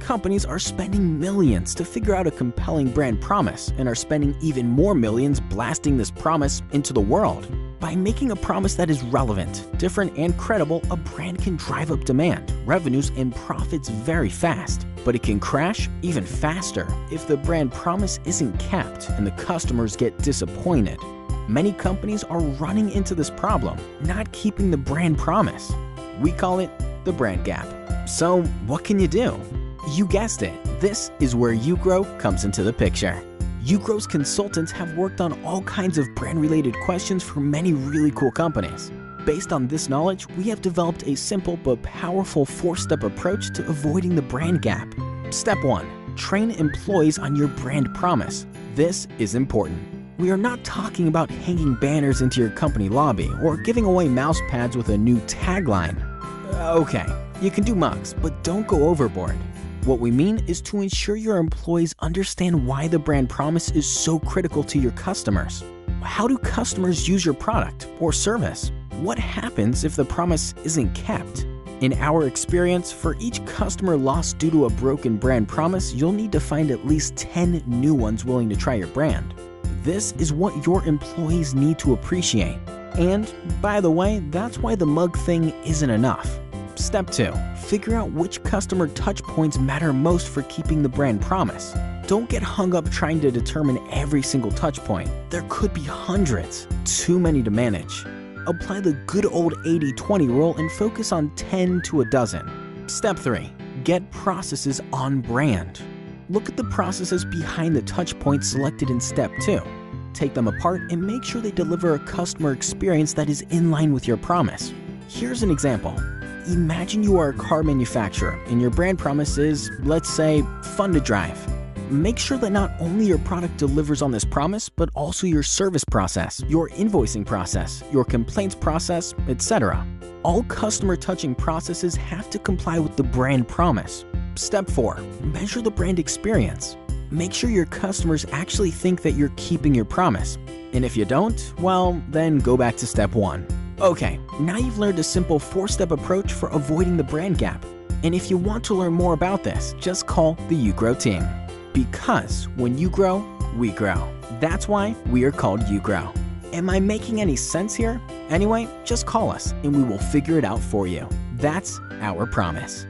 Companies are spending millions to figure out a compelling brand promise and are spending even more millions blasting this promise into the world. By making a promise that is relevant, different, and credible, a brand can drive up demand, revenues, and profits very fast. But it can crash even faster if the brand promise isn't kept and the customers get disappointed. Many companies are running into this problem, not keeping the brand promise. We call it the brand gap. So what can you do? You guessed it, this is where ugrow comes into the picture. Ugrow's consultants have worked on all kinds of brand-related questions for many really cool companies. Based on this knowledge, we have developed a simple but powerful 4-step approach to avoiding the brand gap. Step 1. Train employees on your brand promise. This is important. We are not talking about hanging banners into your company lobby or giving away mouse pads with a new tagline. Okay, you can do mugs, but don't go overboard. What we mean is to ensure your employees understand why the brand promise is so critical to your customers. How do customers use your product or service? What happens if the promise isn't kept? In our experience, for each customer lost due to a broken brand promise, you'll need to find at least 10 new ones willing to try your brand. This is what your employees need to appreciate. And, by the way, that's why the mug thing isn't enough. Step 2. Figure out which customer touchpoints matter most for keeping the brand promise. Don't get hung up trying to determine every single touchpoint. There could be hundreds, too many to manage. Apply the good old 80-20 rule and focus on 10 to a dozen. Step 3. Get processes on brand. Look at the processes behind the touchpoints selected in Step 2. Take them apart and make sure they deliver a customer experience that is in line with your promise. Here's an example. Imagine you are a car manufacturer and your brand promise is, let's say, fun to drive. Make sure that not only your product delivers on this promise, but also your service process, your invoicing process, your complaints process, etc. All customer-touching processes have to comply with the brand promise. Step 4. Measure the brand experience. Make sure your customers actually think that you're keeping your promise. And if you don't, well, then go back to Step 1. Okay, now you've learned a simple 4-step approach for avoiding the brand gap. And if you want to learn more about this, just call the ugrow team. Because when you grow, we grow. That's why we are called ugrow. Am I making any sense here? Anyway, just call us and we will figure it out for you. That's our promise.